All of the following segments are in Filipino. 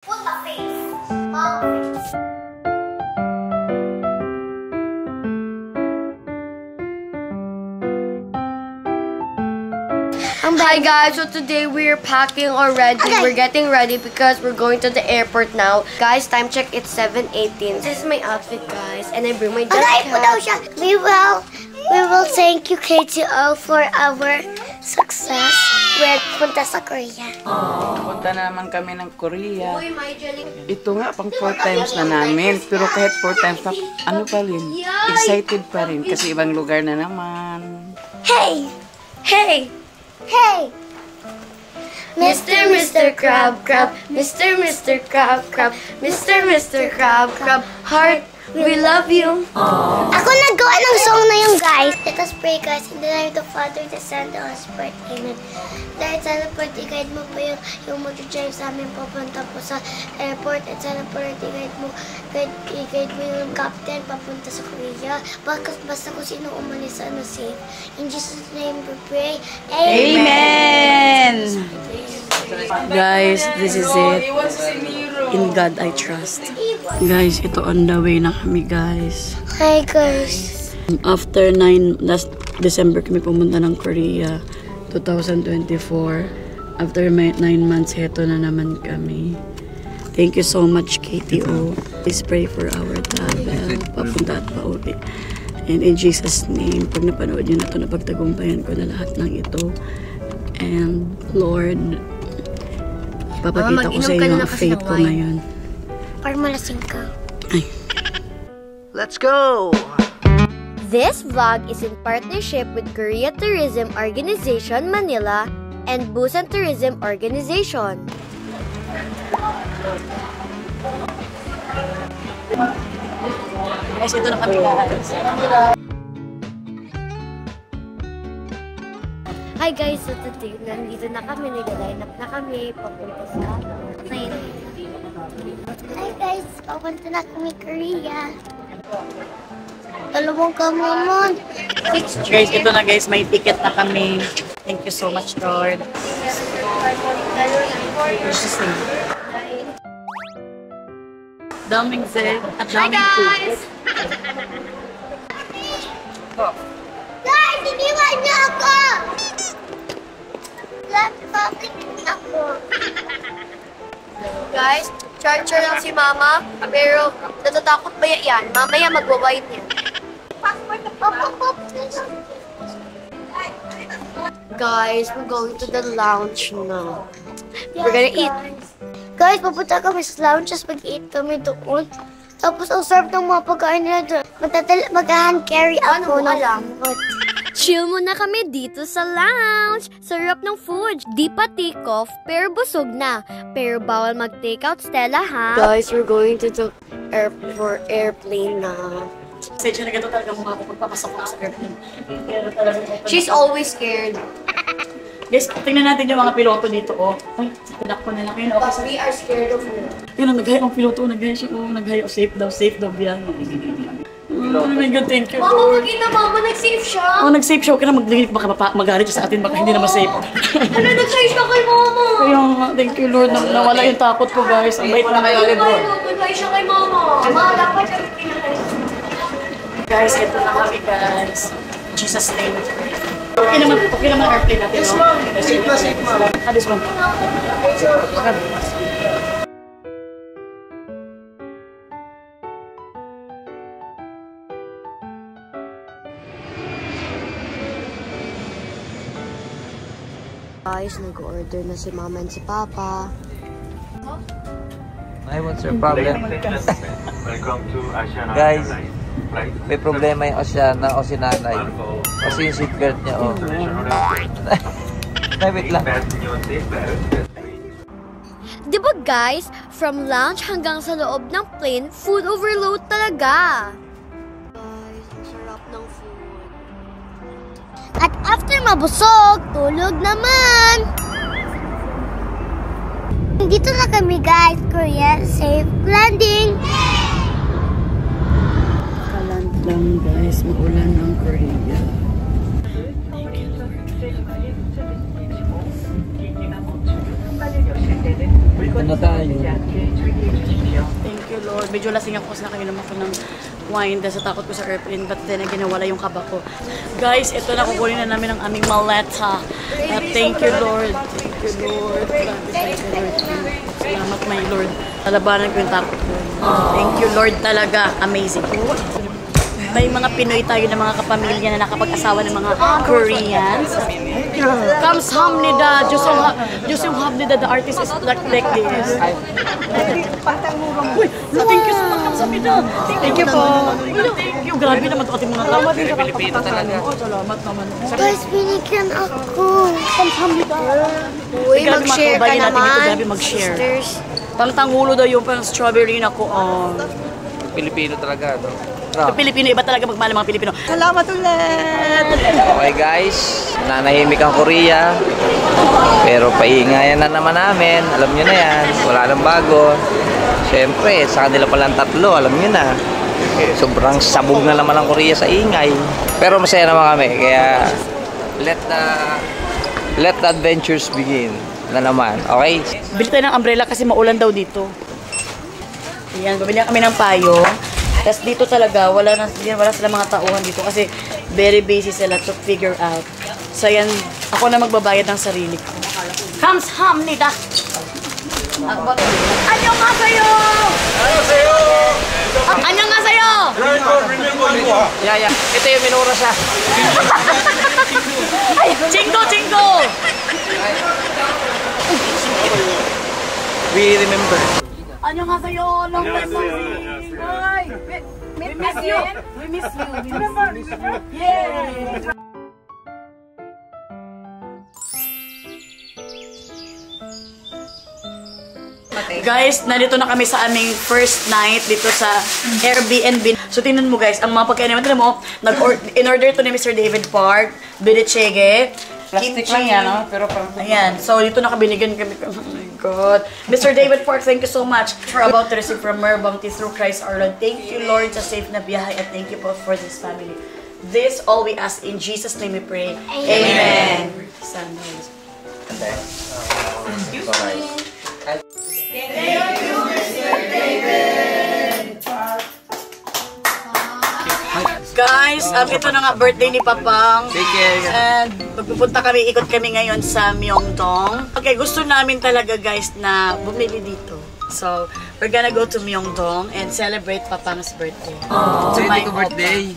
Punta face. Mama face. Hi guys, so today we're packing already. Okay. We're getting ready because we're going to the airport now. Guys, time check, it's 7:18. This is my outfit, guys, and I bring my jacket. We will thank you, KTO, for our success with punta sa Korea. Punta na naman kami ng Korea. Ito nga, pang 4 times na namin. Pero kahit 4 times na, ano pa rin, excited pa rin kasi ibang lugar na naman. Hey! Hey! Hey! Mr. Crab, Crab, Mr. Crab, Crab, Mr. Crab, Crab, heart, we love you. Ako nagawa ng song na yung guys. Let us pray, guys, in the name of the Father, the Son, the Holy Spirit. Amen. Dahil sana po, i-guide mo po yung mag-drive sa amin papunta po sa airport. At sana po, i-guide mo yung captain papunta sa Korea. Basta kung sino umalis sana safe. In Jesus' name we pray. Amen! Guys, this is it. In God I trust. Guys, ito on the way na kami, guys. Hi, guys. After last December kami pumunta ng Korea, 2024. After 9 months, heto na naman kami. Thank you so much, KTO. Please pray for our travel, papunta at pauwi. And in Jesus' name, pag napanood nyo na ito, napagtagumpayan ko na lahat ng ito. And Lord, papakita ko sa inyo ang faith ko ngayon. Para malasing ka. Ay. Let's go! This vlog is in partnership with Korea Tourism Organization Manila and Busan Tourism Organization. Guys, ito na kami, guys. Hi guys, so today, nandito na kami, nag-line up na kami, papunta sa plane. Hi, guys. Papunta na kami Korea. Dalawang kamamon. Guys, ito na guys, may ticket na kami. Thank you so much, Lord. Daming zed at daming food. Guys, iniwan niyo ako! Laptop ako. Guys, charger lang si Mama, pero natatakot ba yan? Mamaya magwawipe niya. Guys, we're going to the lounge now. We're gonna eat. Guys, pupunta kami sa lounges, mag-eat kami doon. Tapos, ang sarap ng mga pagkain nila doon. Mag-hand carry ako. Ano alam? Chill muna kami dito sa lounge. Sarap ng food. Di pa take-off, pero busog na. Pero bawal mag-takeout, Stella, ha? Guys, we're going to the airplane na. Sadya na gato talaga mukha ko pagpapasok ko sa airplane. She's always scared. Guys, tingnan natin yung mga piloto dito, oh. Ay, tinak ko na lang yun. But we are scared of her. Yun, nag-hire ang piloto, nag-hire siya, oh. Nag-hire, safe daw biyan. Oh my God, thank you, Mama, Lord. magkita Mama, nag-save siya. Oh, nag-save siya. Okay na, baka magalit siya sa atin, baka hindi naman safe. Ano, nag-save siya kay Mama? Kaya nga, thank you, Lord. Nawala yung takot ko, guys. Ang bait na kayo, Lord. Nag-save siya kay Mama. Mama, dapat siya Guys, ito na kami, guys. Jesus' name. Okay naman airplane natin, no? Safe na, safe na. Ah, this one. Guys, nag-order na si Mama and si Papa. Ay, what's your problem? Welcome to Asiana Guys, Airlines. may problema yung Asiana o si nanay. Kasi yung seatbelt niya, oh. Ay, wait lang. Diba guys, from lounge hanggang sa loob ng plane, food overload talaga. Guys, ang sarap ng food. At after mabusog, tulog naman. Dito na kami, guys. Korea, safe landing. Kaland lang, guys. Maulan ang Korea. Thank you, Lord. na tayo. Thank you, Lord. Medyo lasing ako kasi nakainom ako ng wine dahil sa takot ko sa airplane. But then again, nawala yung kaba ko. Guys, ito na, kukunin na namin ang aming maleta. Thank you, Lord. Thank you, Lord. Thank you, Lord. Salamat, my Lord. Nalabanan ko yung takot ko. Thank you, Lord, talaga. Amazing. May mga Pinoy tayo na mga kapamilya na nakapag-asawa ng mga Koreans. Kamsahamnida. Diyos yung hamnida. The artist is like this. Uy, thank you so much, kamsahamnida. Thank you po. Thank you. Grabe naman ito ating mga tao. Pilipino talaga. Salamat naman. Guys, binigyan ako. Kamsahamnida. Uy, mag-share ka naman. Grabe mag-share. Pangtangulo daw yung pang strawberry na ko. Pilipino talaga, no? Sa Pilipino, iba talaga magmahal ng mga Pilipino. Salamat ulit! Okay guys, nanahimik ang Korea. Pero paingayan na naman namin. Alam nyo na yan. Wala nang bago. Siyempre, sa kanila palang tatlo. Alam nyo na. Sobrang sabog na naman ang Korea sa ingay. Pero masaya naman kami. Kaya, let the adventures begin na naman. Okay? Bili tayo ng umbrella kasi maulan daw dito. Ayan, bibili kami ng payo. Tapos dito talaga, wala sila mga tauhan dito kasi very busy sila to figure out. So yan, ako na magbabayad ng sarili ko. Kamsahamnida! Annyeonghaseyo! Annyeonghaseyo! Annyeonghaseyo! Yeah. Ito yung minura siya. Chingo! Chingo! We remember. Annyeonghaseyo! Long time no see! Hi! We miss you! We miss you! Remember? Yeah! Guys, nandito na kami sa aming first night dito sa Airbnb. So, tingnan mo guys, ang mga pagkain naman, tingnan mo, in-order to ni Mr. David Park, binichege, Plastic kimchi. lang yan, no? Pero parang... Ayan, so dito nakabinigyan kami. Oh my God. Mr. David Park, thank you so much. We're about to receive from Mer Bounty through Christ our Lord. Thank you, Lord, sa safe na biyahe at thank you po for this family. This all we ask in Jesus' name we pray. Amen. Guys, ito na nga birthday ni Papang. Take care. And magpupunta kami, ikot kami ngayon sa Myeongdong. Okay, gusto namin talaga guys na bumili dito. So, we're gonna go to Myeongdong and celebrate Papang's birthday. To my birthday.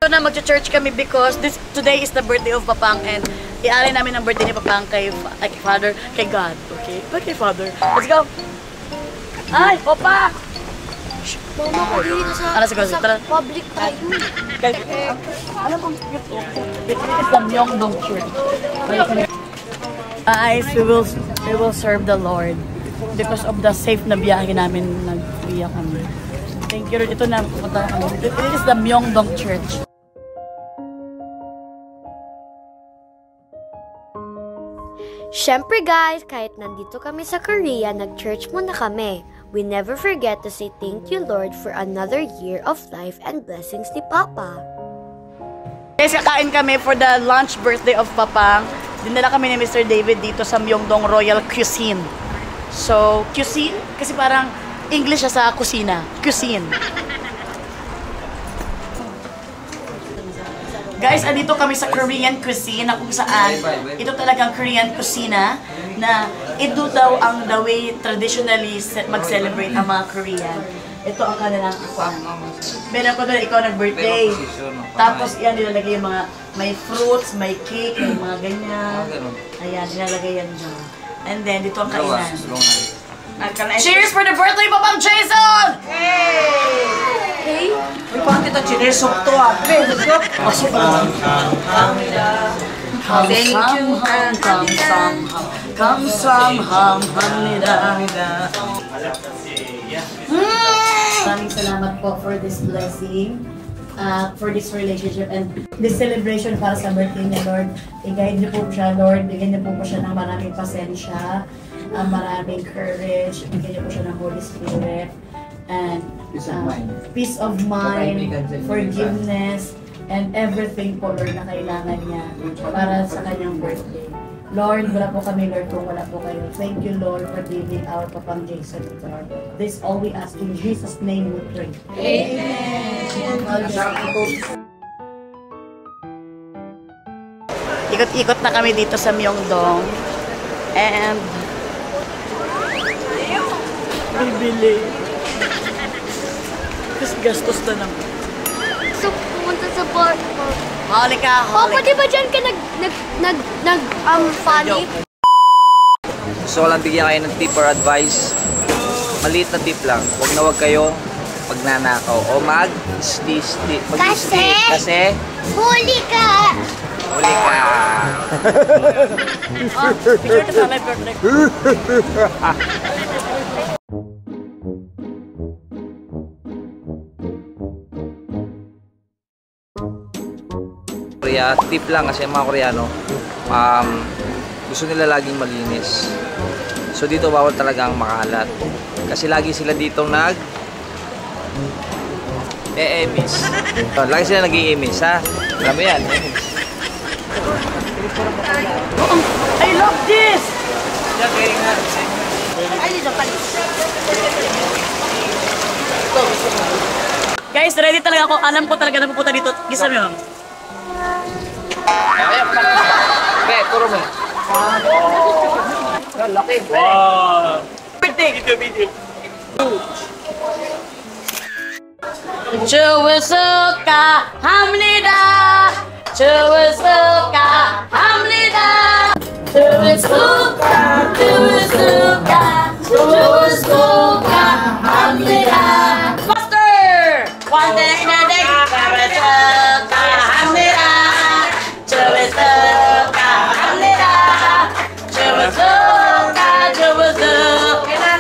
So na mag-church kami because today is the birthday of Papang and ialay namin ang birthday ni Papang kay Father, kay God. Okay? But kay Father. Let's go! Ay! Opa! Mama ko dito Ano, sige, sa tara. public tayo. Ano bang it is the Myeongdong Church. Guys, we will serve the Lord because of the safe na biyahe namin, nag-uwi kami. Thank you, Lord. Ito na, pupunta kami. It is the Myeongdong Church. Syempre guys, kahit nandito kami sa Korea, nag-church muna kami. We never forget to say thank you, Lord, for another year of life and blessings ni Papa. Guys, kakain kami for the lunch birthday of Papang. Dinala kami ni Mr. David dito sa Myeongdong Royal Cuisine. So, cuisine? Kasi parang English siya sa kusina. Cuisine. Guys, andito kami sa Korean cuisine na kung saan ito talagang Korean kusina na ito daw ang the way traditionally mag-celebrate ang mga Korean. Ito ang kanilang meron ko doon, ikaw nag-birthday. Tapos yan, nilalagay yung mga may fruits, may cake, may mga ganyan. Ayan, nilalagay yan dyan. And then, dito ang kainan. Cheers for the birthday, Papang Jason! Hey! Uy, bakit kita chinesok to ah? Maraming salamat po for this blessing, for this relationship and this celebration para sa birthday niya, Lord. I-guide niyo po siya, Lord. Bigyan niyo po siya ng maraming pasensya, maraming courage. Bigyan niyo po siya ng Holy Spirit. And peace of mind, forgiveness, and everything po, Lord, na kailangan niya para sa kanyang birthday. Lord, wala po kami, Lord, kung wala po kayo. Thank you, Lord, for giving our Papang Jason, Lord. This all we ask in Jesus' name we pray. Amen. Ikot-ikot na kami dito sa Myeongdong. And bibili. Kasi gastos na lang. So, pumunta sa park mo. Huli ka, Papa, di ba dyan ka funny? Gusto ko lang bigyan kayo ng tip or advice. Maliit na tip lang. Huwag na huwag kayo magnanakaw o mag-sti-sti. Kasi Huli ka! huli ka. Picture ka sa live birthday. Korea, tip lang kasi mga Koreano, gusto nila laging malinis. So dito bawal talaga ang makalat. Kasi lagi sila dito emis. Lagi sila nag-i-emis, ha? Alam mo yan, emis. I love this! Guys, ready talaga ako. Alam ko talaga na pupunta dito. Gisa mo yun. Okay, turo mo. Laki. Wow! Birthday! 주우수가 합니다. 주우수가 합니다. 주우수가 합니다. Faster! One day in a day. 주우수가 합니다. 주우수가 합니다.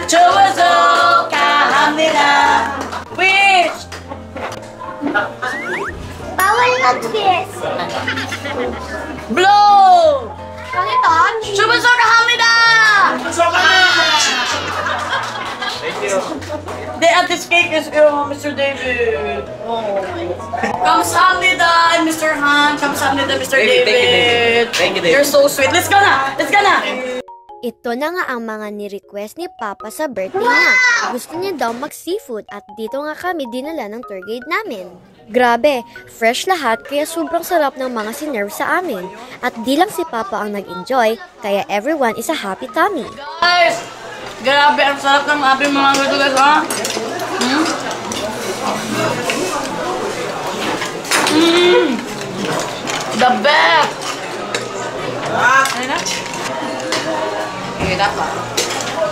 주우수가 합니다. Wish! Bawal mag-kiss. Blow! Ganito? 주문서가 합니다! Thank you. This cake is Mr. David. Oh. 감사합니다, Mr. Han. 감사합니다, Mr. David, David. thank you, David. You're so sweet. Let's go na! Let's go na! Ito na nga ang mga ni-request ni Papa sa birthday niya. Gusto niya daw mag-seafood at dito nga kami dinala ng tour guide namin. Grabe, fresh lahat kaya sobrang sarap ng mga sinerve sa amin. At di lang si Papa ang nag-enjoy, kaya everyone is a happy tummy. Guys! Grabe, ang sarap ng aming mga gusto guys, ha? The best! Ano na? Hirap pa.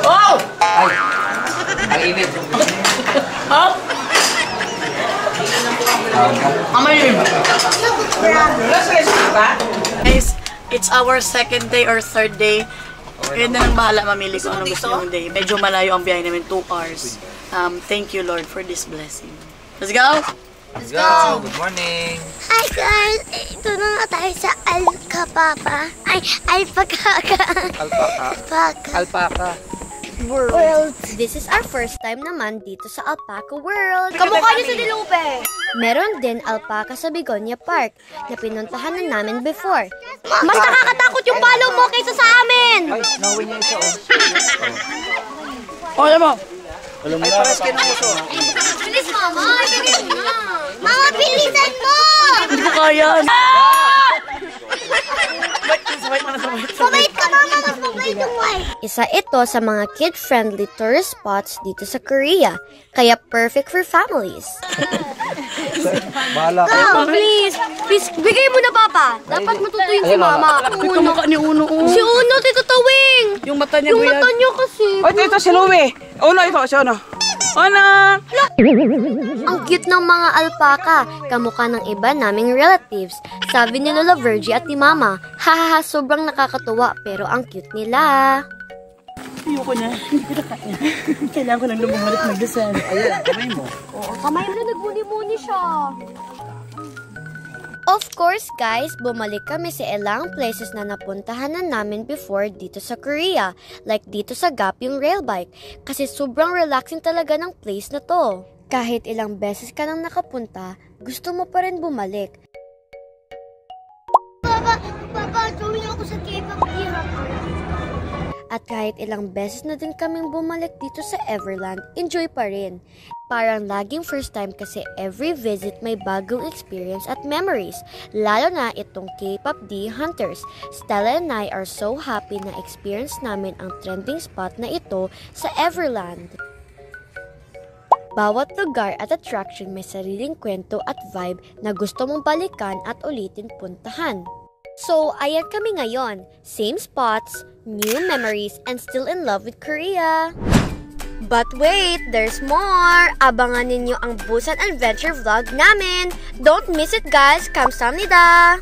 Oh! Ay! Ang init. Oh! Amayin! Guys, it's our second day or third day. Kaya na lang bahala mamili kung anong gusto yung day. Medyo malayo ang biyahe namin, 2 hours. Thank you, Lord, for this blessing. Let's go! Let's go! Good morning! Hi guys! Ito na nga tayo sa Alpaka. Alpaca. World. This is our first time naman dito sa Alpaca World. Kamukha niyo sa Dilupe. Meron din alpaca sa Begonia Park na pinuntahan na namin before. Mas nakakatakot yung palo mo kaysa sa amin! Ay, nauwi niya isa, Oh, alam mo! Ay, pares kayo ng uso. Bilis, Mama! Mama, bilisan mo! Hindi ko kaya! Mabait ka, Mama! Mas mabait yung wife! Isa ito sa mga kid-friendly tourist spots dito sa Korea, kaya perfect for families. Bahala kayo. Oh, please, bigay mo na, Papa. Dapat matutuyin si Mama. Ito mukha ni Uno. Si Uno, Tito Tawing. Yung mata niya, Yung Kuya. mata niyo kasi. Ay, ito si Louie. Uno, ito si Uno. Uno! Ang cute ng mga alpaca, kamukha ng iba naming relatives. Sabi ni Lola Virgie at ni Mama, hahaha, sobrang nakakatuwa pero ang cute nila. Ayoko na. Hindi ko na kaya. Kailangan ko lang lumumalik magdasal. Ayan, kamay mo. Oo, kamay mo na nagmuni-muni siya. Of course guys, bumalik kami sa ilang places na napuntahan na namin before dito sa Korea. Like dito sa Gap yung rail bike. Kasi sobrang relaxing talaga ng place na to. Kahit ilang beses ka nang nakapunta, gusto mo pa rin bumalik. Papa, Papa, drawing ako sa K-pop Hunter. At kahit ilang beses na din kaming bumalik dito sa Everland, enjoy pa rin. Parang laging first time kasi every visit may bagong experience at memories. Lalo na itong K-pop Hunters. Stella and I are so happy na experience namin ang trending spot na ito sa Everland. Bawat lugar at attraction may sariling kwento at vibe na gusto mong balikan at ulitin puntahan. So, ayan kami ngayon. Same spots, new memories, and still in love with Korea. But wait, there's more! Abangan ninyo ang Busan Adventure vlog namin! Don't miss it guys! Kamsahamnida!